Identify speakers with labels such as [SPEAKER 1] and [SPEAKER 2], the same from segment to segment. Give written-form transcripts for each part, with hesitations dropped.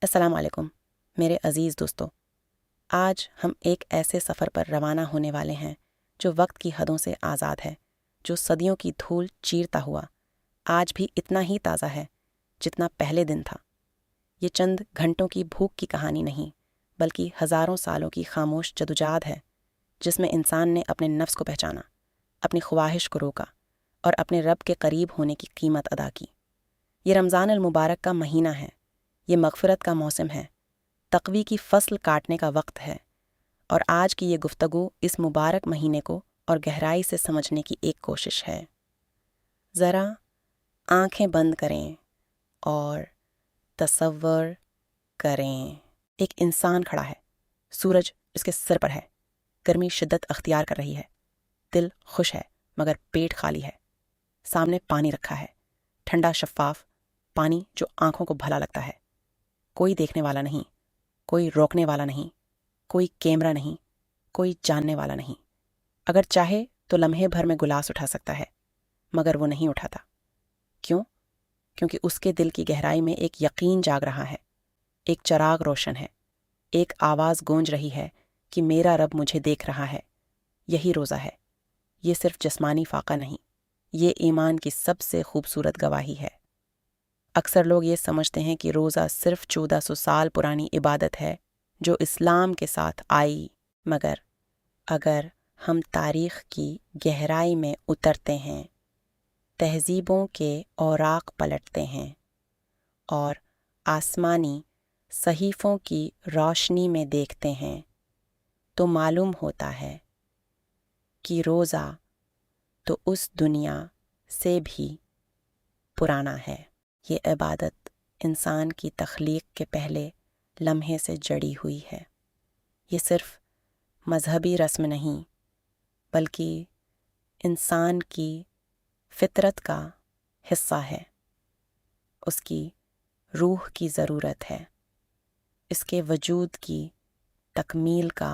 [SPEAKER 1] السلام علیکم میرے عزیز دوستو، آج ہم ایک ایسے سفر پر روانہ ہونے والے ہیں جو وقت کی حدوں سے آزاد ہے، جو صدیوں کی دھول چیرتا ہوا آج بھی اتنا ہی تازہ ہے جتنا پہلے دن تھا۔ یہ چند گھنٹوں کی بھوک کی کہانی نہیں، بلکہ ہزاروں سالوں کی خاموش جدوجہد ہے، جس میں انسان نے اپنے نفس کو پہچانا، اپنی خواہش کو روکا اور اپنے رب کے قریب ہونے کی قیمت ادا کی۔ یہ رمضان المبارک کا مہینہ ہے، یہ مغفرت کا موسم ہے، تقوی کی فصل کاٹنے کا وقت ہے، اور آج کی یہ گفتگو اس مبارک مہینے کو اور گہرائی سے سمجھنے کی ایک کوشش ہے۔ ذرا آنکھیں بند کریں اور تصور کریں، ایک انسان کھڑا ہے، سورج اس کے سر پر ہے، گرمی شدت اختیار کر رہی ہے، دل خوش ہے مگر پیٹ خالی ہے۔ سامنے پانی رکھا ہے، ٹھنڈا شفاف پانی جو آنکھوں کو بھلا لگتا ہے۔ کوئی دیکھنے والا نہیں، کوئی روکنے والا نہیں، کوئی کیمرہ نہیں، کوئی جاننے والا نہیں۔ اگر چاہے تو لمحے بھر میں گلاس اٹھا سکتا ہے، مگر وہ نہیں اٹھاتا۔ کیوں؟ کیونکہ اس کے دل کی گہرائی میں ایک یقین جاگ رہا ہے، ایک چراغ روشن ہے، ایک آواز گونج رہی ہے کہ میرا رب مجھے دیکھ رہا ہے۔ یہی روزہ ہے۔ یہ صرف جسمانی فاقہ نہیں، یہ ایمان کی سب سے خوبصورت گواہی ہے۔ اکثر لوگ یہ سمجھتے ہیں کہ روزہ صرف 1400 سال پرانی عبادت ہے جو اسلام کے ساتھ آئی، مگر اگر ہم تاریخ کی گہرائی میں اترتے ہیں، تہذیبوں کے اوراق پلٹتے ہیں اور آسمانی صحیفوں کی روشنی میں دیکھتے ہیں، تو معلوم ہوتا ہے کہ روزہ تو اس دنیا سے بھی پرانا ہے۔ یہ عبادت انسان کی تخلیق کے پہلے لمحے سے جڑی ہوئی ہے۔ یہ صرف مذہبی رسم نہیں، بلکہ انسان کی فطرت کا حصہ ہے۔ اس کی روح کی ضرورت ہے، اس کے وجود کی تکمیل کا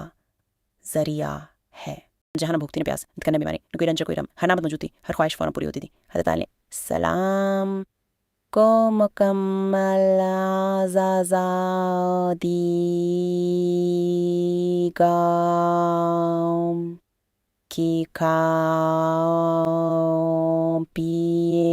[SPEAKER 1] ذریعہ ہے۔ جہاں نہ بھوکتی نہ پیاس، نہ کرنا بیماری، نہ کوئی رنج کوئی رم، ہر نعمت موجود تھی، ہر خواہش فوراً پوری ہوتی تھی۔ حضرت علیہ السلام کو مکمل آزادی کا کی کھاؤ پیے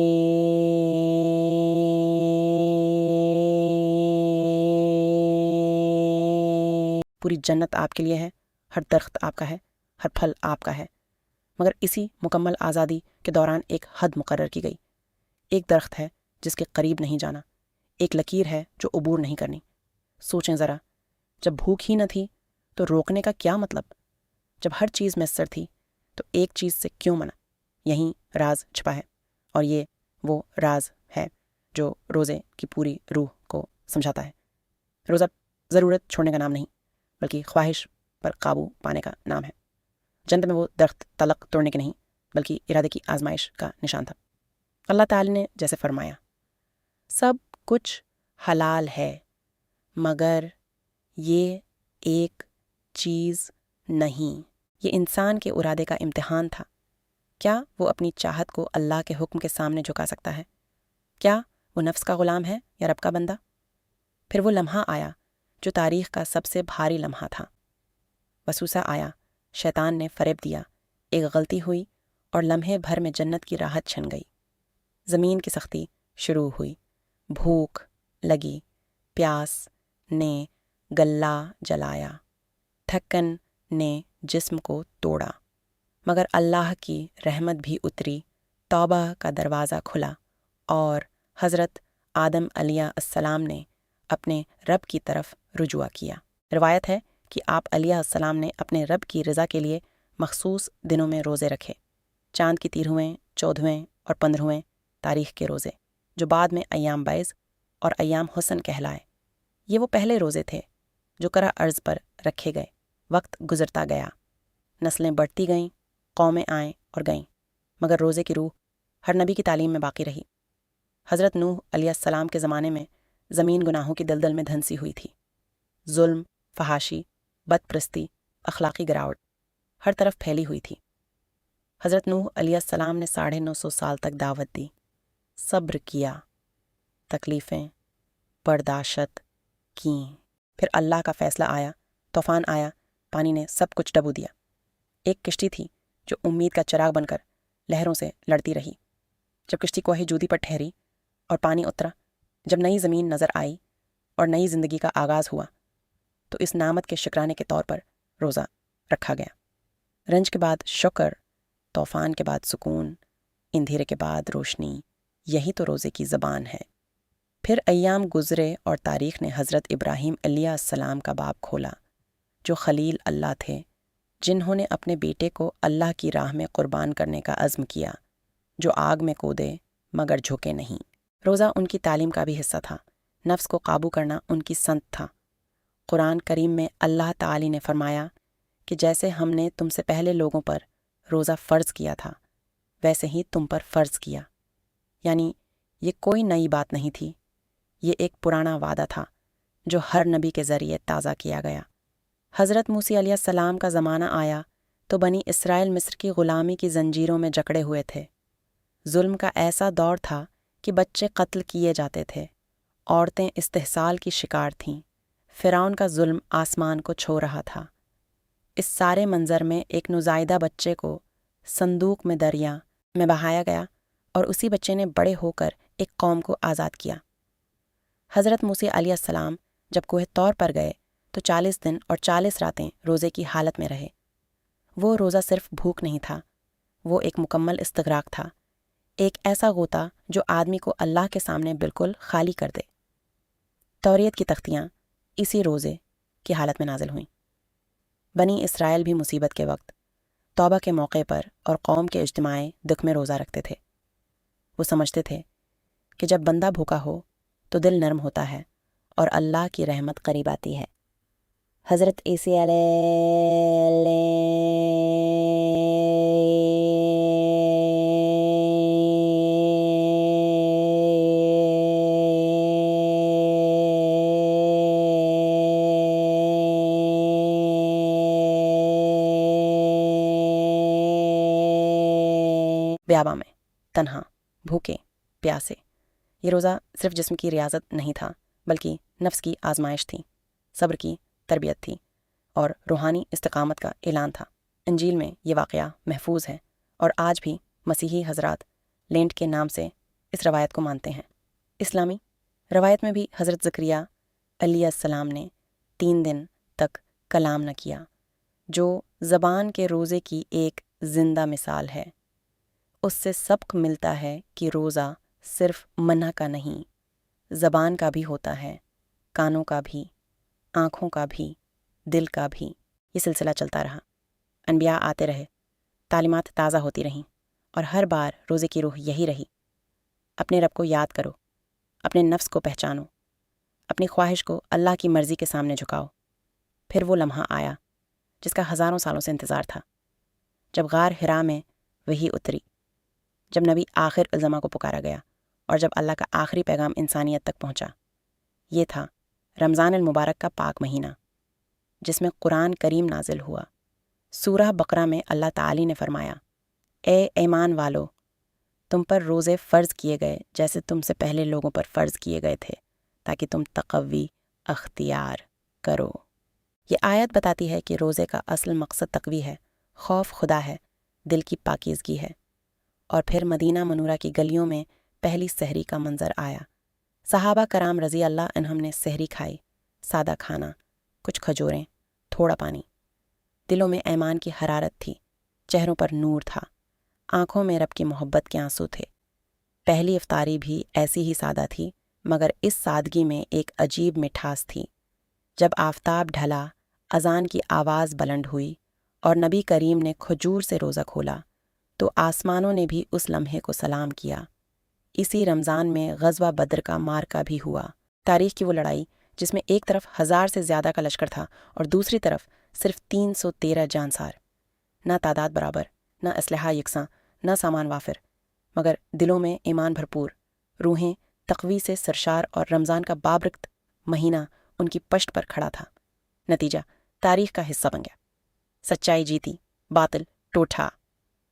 [SPEAKER 1] پوری جنت آپ کے لیے ہے، ہر درخت آپ کا ہے، ہر پھل آپ کا ہے، مگر اسی مکمل آزادی کے دوران ایک حد مقرر کی گئی۔ ایک درخت ہے جس کے قریب نہیں جانا، ایک لکیر ہے جو عبور نہیں کرنی۔ سوچیں ذرا، جب بھوک ہی نہ تھی تو روکنے کا کیا مطلب؟ جب ہر چیز میسر تھی تو ایک چیز سے کیوں منع؟ یہیں راز چھپا ہے، اور یہ وہ راز ہے جو روزے کی پوری روح کو سمجھاتا ہے۔ روزہ ضرورت چھوڑنے کا نام نہیں، بلکہ خواہش پر قابو پانے کا نام ہے۔ جنت میں وہ درخت تلق توڑنے کے نہیں، بلکہ ارادے کی آزمائش کا نشان تھا۔ اللہ تعالی نے جیسے فرمایا، سب کچھ حلال ہے مگر یہ ایک چیز نہیں۔ یہ انسان کے ارادے کا امتحان تھا۔ کیا وہ اپنی چاہت کو اللہ کے حکم کے سامنے جھکا سکتا ہے؟ کیا وہ نفس کا غلام ہے یا رب کا بندہ؟ پھر وہ لمحہ آیا جو تاریخ کا سب سے بھاری لمحہ تھا۔ وسوسہ آیا، شیطان نے فریب دیا، ایک غلطی ہوئی اور لمحے بھر میں جنت کی راحت چھن گئی۔ زمین کی سختی شروع ہوئی، بھوک لگی، پیاس نے گلا جلایا، تھکن نے جسم کو توڑا، مگر اللہ کی رحمت بھی اتری، توبہ کا دروازہ کھلا اور حضرت آدم علیہ السلام نے اپنے رب کی طرف رجوع کیا۔ روایت ہے کہ آپ علیہ السلام نے اپنے رب کی رضا کے لیے مخصوص دنوں میں روزے رکھے، چاند کی 13ویں، 14ویں اور 15ویں تاریخ کے روزے، جو بعد میں ایام بیض اور ایام حسن کہلائے۔ یہ وہ پہلے روزے تھے جو کرہ ارض پر رکھے گئے۔ وقت گزرتا گیا، نسلیں بڑھتی گئیں، قومیں آئیں اور گئیں، مگر روزے کی روح ہر نبی کی تعلیم میں باقی رہی۔ حضرت نوح علیہ السلام کے زمانے میں زمین گناہوں کی دلدل میں دھنسی ہوئی تھی۔ ظلم، فحاشی، بد پرستی، اخلاقی گراوٹ ہر طرف پھیلی ہوئی تھی۔ حضرت نوح علیہ السلام نے 950 سال تک دعوت دی، صبر کیا، تکلیفیں برداشت، کیں۔ پھر اللہ کا فیصلہ آیا، طوفان آیا، پانی نے سب کچھ ڈبو دیا۔ ایک کشتی تھی جو امید کا چراغ بن کر لہروں سے لڑتی رہی۔ جب کشتی کوہ جودی پر ٹھہری اور پانی اترا، جب نئی زمین نظر آئی اور نئی زندگی کا آغاز ہوا، تو اس نعمت کے شکرانے کے طور پر روزہ رکھا گیا۔ رنج کے بعد شکر، طوفان کے بعد سکون، اندھیرے کے بعد روشنی، یہی تو روزے کی زبان ہے۔ پھر ایام گزرے اور تاریخ نے حضرت ابراہیم علیہ السلام کا باب کھولا، جو خلیل اللہ تھے، جنہوں نے اپنے بیٹے کو اللہ کی راہ میں قربان کرنے کا عزم کیا، جو آگ میں کودے مگر جھکے نہیں۔ روزہ ان کی تعلیم کا بھی حصہ تھا، نفس کو قابو کرنا ان کی سنت تھا۔ قرآن کریم میں اللہ تعالی نے فرمایا کہ جیسے ہم نے تم سے پہلے لوگوں پر روزہ فرض کیا تھا، ویسے ہی تم پر فرض کیا۔ یعنی یہ کوئی نئی بات نہیں تھی، یہ ایک پرانا وعدہ تھا جو ہر نبی کے ذریعے تازہ کیا گیا۔ حضرت موسیٰ علیہ السلام کا زمانہ آیا تو بنی اسرائیل مصر کی غلامی کی زنجیروں میں جکڑے ہوئے تھے۔ ظلم کا ایسا دور تھا کہ بچے قتل کیے جاتے تھے، عورتیں استحصال کی شکار تھیں، فرعون کا ظلم آسمان کو چھو رہا تھا۔ اس سارے منظر میں ایک نوزائیدہ بچے کو صندوق میں دریا میں بہایا گیا اور اسی بچے نے بڑے ہو کر ایک قوم کو آزاد کیا۔ حضرت موسیٰ علیہ السلام جب کوہ طور پر گئے تو 40 دن اور 40 راتیں روزے کی حالت میں رہے۔ وہ روزہ صرف بھوک نہیں تھا، وہ ایک مکمل استغراق تھا، ایک ایسا غوطہ جو آدمی کو اللہ کے سامنے بالکل خالی کر دے۔ توریت کی تختیاں اسی روزے کی حالت میں نازل ہوئیں۔ بنی اسرائیل بھی مصیبت کے وقت، توبہ کے موقع پر اور قوم کے اجتماعی دکھ میں روزہ رکھتے تھے۔ وہ سمجھتے تھے کہ جب بندہ بھوکا ہو تو دل نرم ہوتا ہے اور اللہ کی رحمت قریب آتی ہے۔ حضرت عیسی بیاباں میں تنہا، بھوکے، پیاسے۔ یہ روزہ صرف جسم کی ریاضت نہیں تھا، بلکہ نفس کی آزمائش تھی، صبر کی تربیت تھی اور روحانی استقامت کا اعلان تھا۔ انجیل میں یہ واقعہ محفوظ ہے اور آج بھی مسیحی حضرات لینٹ کے نام سے اس روایت کو مانتے ہیں۔ اسلامی روایت میں بھی حضرت زکریا علیہ السلام نے 3 دن تک کلام نہ کیا، جو زبان کے روزے کی ایک زندہ مثال ہے۔ اس سے سبق ملتا ہے کہ روزہ صرف منع کا نہیں، زبان کا بھی ہوتا ہے، کانوں کا بھی، آنکھوں کا بھی، دل کا بھی۔ یہ سلسلہ چلتا رہا، انبیاء آتے رہے، تعلیمات تازہ ہوتی رہیں، اور ہر بار روزے کی روح یہی رہی: اپنے رب کو یاد کرو، اپنے نفس کو پہچانو، اپنی خواہش کو اللہ کی مرضی کے سامنے جھکاؤ۔ پھر وہ لمحہ آیا جس کا ہزاروں سالوں سے انتظار تھا، جب غار حرا میں وحی اتری، جب نبی آخر الزما کو پکارا گیا اور جب اللہ کا آخری پیغام انسانیت تک پہنچا۔ یہ تھا رمضان المبارک کا پاک مہینہ، جس میں قرآن کریم نازل ہوا۔ سورہ بقرہ میں اللہ تعالی نے فرمایا: اے ایمان والو، تم پر روزے فرض کیے گئے جیسے تم سے پہلے لوگوں پر فرض کیے گئے تھے، تاکہ تم تقوی اختیار کرو۔ یہ آیت بتاتی ہے کہ روزے کا اصل مقصد تقوی ہے، خوف خدا ہے، دل کی پاکیزگی ہے۔ اور پھر مدینہ منورہ کی گلیوں میں پہلی سحری کا منظر آیا۔ صحابہ کرام رضی اللہ عنہم نے سحری کھائی، سادہ کھانا، کچھ کھجوریں، تھوڑا پانی۔ دلوں میں ایمان کی حرارت تھی، چہروں پر نور تھا، آنکھوں میں رب کی محبت کے آنسو تھے۔ پہلی افطاری بھی ایسی ہی سادہ تھی، مگر اس سادگی میں ایک عجیب مٹھاس تھی۔ جب آفتاب ڈھلا، اذان کی آواز بلند ہوئی اور نبی کریم نے کھجور سے روزہ کھولا تو آسمانوں نے بھی اس لمحے کو سلام کیا۔ اسی رمضان میں غزوہ بدر کا معرکہ بھی ہوا، تاریخ کی وہ لڑائی جس میں ایک طرف 1000 سے زیادہ کا لشکر تھا اور دوسری طرف صرف 313 جانسار۔ نہ تعداد برابر، نہ اسلحہ یکساں، نہ سامان وافر، مگر دلوں میں ایمان بھرپور، روحیں تقوی سے سرشار، اور رمضان کا بابرکت مہینہ ان کی پشت پر کھڑا تھا۔ نتیجہ تاریخ کا حصہ بن گیا، سچائی جیتی، باطل ٹوٹا۔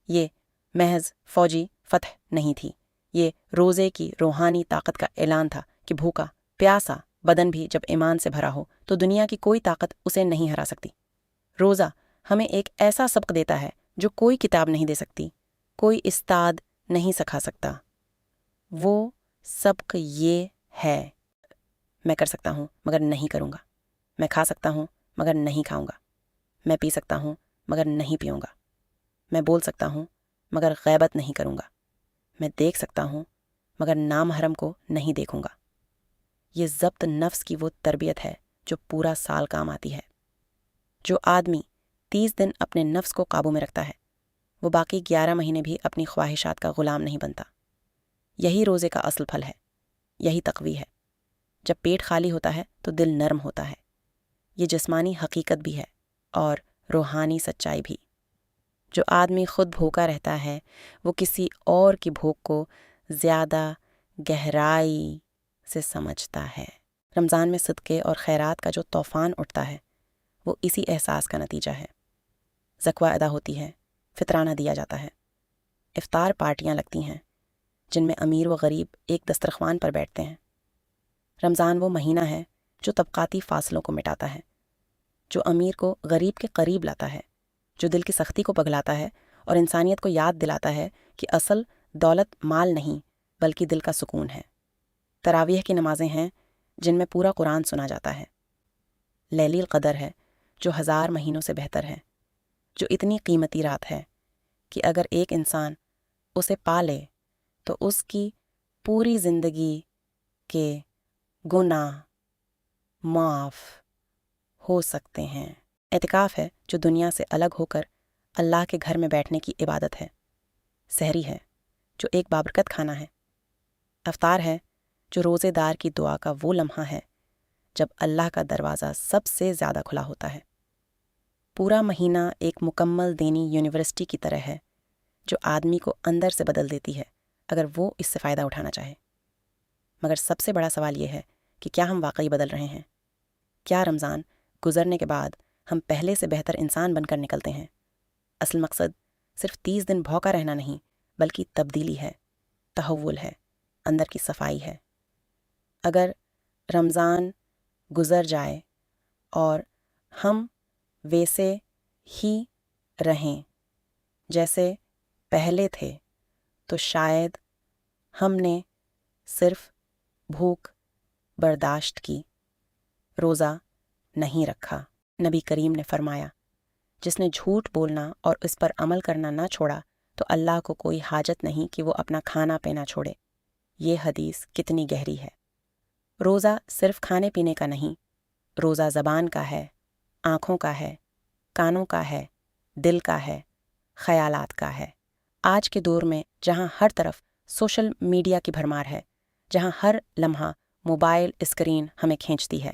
[SPEAKER 1] یہ محض فوجی فتح نہیں تھی، یہ روزے کی روحانی طاقت کا اعلان تھا کہ بھوکا، پیاسا، بدن بھی جب ایمان سے بھرا ہو تو دنیا کی کوئی طاقت اسے نہیں ہرا سکتی۔ روزہ ہمیں ایک ایسا سبق دیتا ہے جو کوئی کتاب نہیں دے سکتی، کوئی استاد نہیں سکھا سکتا۔ وہ سبق یہ ہے: میں کر سکتا ہوں مگر نہیں کروں گا، میں کھا سکتا ہوں مگر نہیں کھاؤں گا، میں پی سکتا ہوں مگر نہیں پیوں گا، میں بول سکتا ہوں مگر غیبت نہیں کروں گا، میں دیکھ سکتا ہوں مگر نامحرم کو نہیں دیکھوں گا۔ یہ ضبط نفس کی وہ تربیت ہے جو پورا سال کام آتی ہے۔ جو آدمی 30 دن اپنے نفس کو قابو میں رکھتا ہے وہ باقی 11 مہینے بھی اپنی خواہشات کا غلام نہیں بنتا۔ یہی روزے کا اصل پھل ہے، یہی تقوی ہے۔ جب پیٹ خالی ہوتا ہے تو دل نرم ہوتا ہے۔ یہ جسمانی حقیقت بھی ہے اور روحانی سچائی بھی۔ جو آدمی خود بھوکا رہتا ہے وہ کسی اور کی بھوک کو زیادہ گہرائی سے سمجھتا ہے۔ رمضان میں صدقے اور خیرات کا جو طوفان اٹھتا ہے وہ اسی احساس کا نتیجہ ہے۔ زکوہ ادا ہوتی ہے، فطرانہ دیا جاتا ہے، افطار پارٹیاں لگتی ہیں جن میں امیر و غریب ایک دسترخوان پر بیٹھتے ہیں۔ رمضان وہ مہینہ ہے جو طبقاتی فاصلوں کو مٹاتا ہے، جو امیر کو غریب کے قریب لاتا ہے، جو دل کی سختی کو پگھلاتا ہے اور انسانیت کو یاد دلاتا ہے کہ اصل دولت مال نہیں بلکہ دل کا سکون ہے۔ تراویح کی نمازیں ہیں جن میں پورا قرآن سنا جاتا ہے۔ لیلی القدر ہے جو 1000 مہینوں سے بہتر ہے، جو اتنی قیمتی رات ہے کہ اگر ایک انسان اسے پا لے تو اس کی پوری زندگی کے گناہ معاف ہو سکتے ہیں۔ اعتکاف ہے جو دنیا سے الگ ہو کر اللہ کے گھر میں بیٹھنے کی عبادت ہے۔ سحری ہے جو ایک بابرکت کھانا ہے۔ افطار ہے جو روزے دار کی دعا کا وہ لمحہ ہے جب اللہ کا دروازہ سب سے زیادہ کھلا ہوتا ہے۔ پورا مہینہ ایک مکمل دینی یونیورسٹی کی طرح ہے جو آدمی کو اندر سے بدل دیتی ہے اگر وہ اس سے فائدہ اٹھانا چاہے۔ مگر سب سے بڑا سوال یہ ہے کہ کیا ہم واقعی بدل رہے ہیں؟ کیا رمضان گزرنے کے بعد ہم پہلے سے بہتر انسان بن کر نکلتے ہیں؟ اصل مقصد صرف 30 دن بھوکا رہنا نہیں بلکہ تبدیلی ہے، تحول ہے، اندر کی صفائی ہے۔ اگر رمضان گزر جائے اور ہم ویسے ہی رہیں جیسے پہلے تھے تو شاید ہم نے صرف بھوک برداشت کی، روزہ نہیں رکھا۔ نبی کریم نے فرمایا، جس نے جھوٹ بولنا اور اس پر عمل کرنا نہ چھوڑا تو اللہ کو کوئی حاجت نہیں کہ وہ اپنا کھانا پینا چھوڑے۔ یہ حدیث کتنی گہری ہے۔ روزہ صرف کھانے پینے کا نہیں، روزہ زبان کا ہے، آنکھوں کا ہے، کانوں کا ہے، دل کا ہے، خیالات کا ہے۔ آج کے دور میں جہاں ہر طرف سوشل میڈیا کی بھرمار ہے، جہاں ہر لمحہ موبائل اسکرین ہمیں کھینچتی ہے،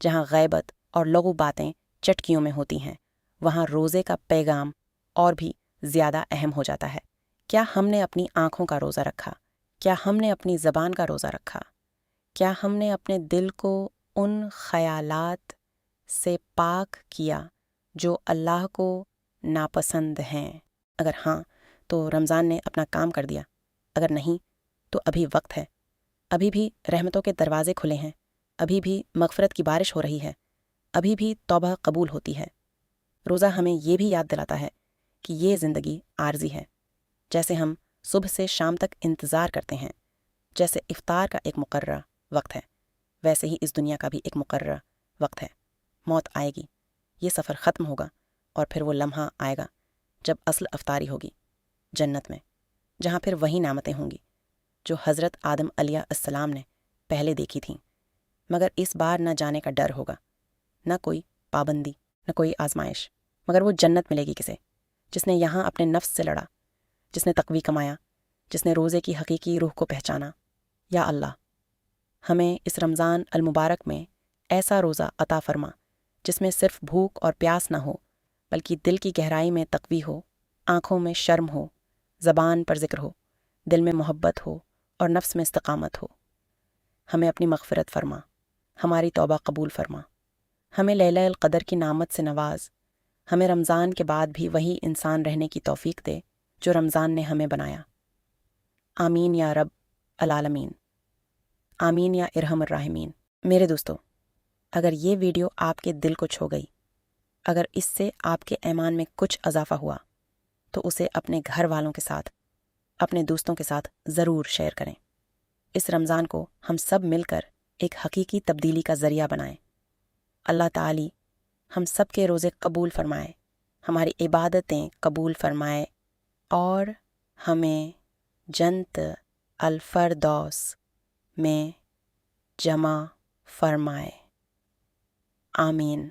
[SPEAKER 1] جہاں غیبت اور لغو باتیں چٹکیوں میں ہوتی ہیں، وہاں روزے کا پیغام اور بھی زیادہ اہم ہو جاتا ہے۔ کیا ہم نے اپنی آنکھوں کا روزہ رکھا؟ کیا ہم نے اپنی زبان کا روزہ رکھا؟ کیا ہم نے اپنے دل کو ان خیالات سے پاک کیا جو اللہ کو ناپسند ہیں؟ اگر ہاں تو رمضان نے اپنا کام کر دیا، اگر نہیں تو ابھی وقت ہے، ابھی بھی رحمتوں کے دروازے کھلے ہیں، ابھی بھی مغفرت کی بارش ہو رہی ہے، ابھی بھی توبہ قبول ہوتی ہے۔ روزہ ہمیں یہ بھی یاد دلاتا ہے کہ یہ زندگی عارضی ہے۔ جیسے ہم صبح سے شام تک انتظار کرتے ہیں، جیسے افطار کا ایک مقررہ وقت ہے، ویسے ہی اس دنیا کا بھی ایک مقررہ وقت ہے۔ موت آئے گی، یہ سفر ختم ہوگا اور پھر وہ لمحہ آئے گا جب اصل افطاری ہوگی، جنت میں، جہاں پھر وہی نعمتیں ہوں گی جو حضرت آدم علیہ السلام نے پہلے دیکھی تھیں۔ مگر اس بار نہ جانے کا ڈر ہوگا، نہ کوئی پابندی، نہ کوئی آزمائش، مگر وہ جنت ملے گی کسے؟ جس نے یہاں اپنے نفس سے لڑا، جس نے تقوی کمایا، جس نے روزے کی حقیقی روح کو پہچانا۔ یا اللہ، ہمیں اس رمضان المبارک میں ایسا روزہ عطا فرما جس میں صرف بھوک اور پیاس نہ ہو بلکہ دل کی گہرائی میں تقوی ہو، آنکھوں میں شرم ہو، زبان پر ذکر ہو، دل میں محبت ہو اور نفس میں استقامت ہو۔ ہمیں اپنی مغفرت فرما، ہماری توبہ قبول فرما، ہمیں لیلہ القدر کی نعمت سے نواز، ہمیں رمضان کے بعد بھی وہی انسان رہنے کی توفیق دے جو رمضان نے ہمیں بنایا۔ آمین یا رب العالمین، آمین یا ارحم الراحمین۔ میرے دوستوں، اگر یہ ویڈیو آپ کے دل کو چھو گئی، اگر اس سے آپ کے ایمان میں کچھ اضافہ ہوا، تو اسے اپنے گھر والوں کے ساتھ، اپنے دوستوں کے ساتھ ضرور شیئر کریں۔ اس رمضان کو ہم سب مل کر ایک حقیقی تبدیلی کا ذریعہ بنائیں۔ اللہ تعالی ہم سب کے روزے قبول فرمائے، ہماری عبادتیں قبول فرمائے اور ہمیں جنت الفردوس میں جمع فرمائے۔ آمین۔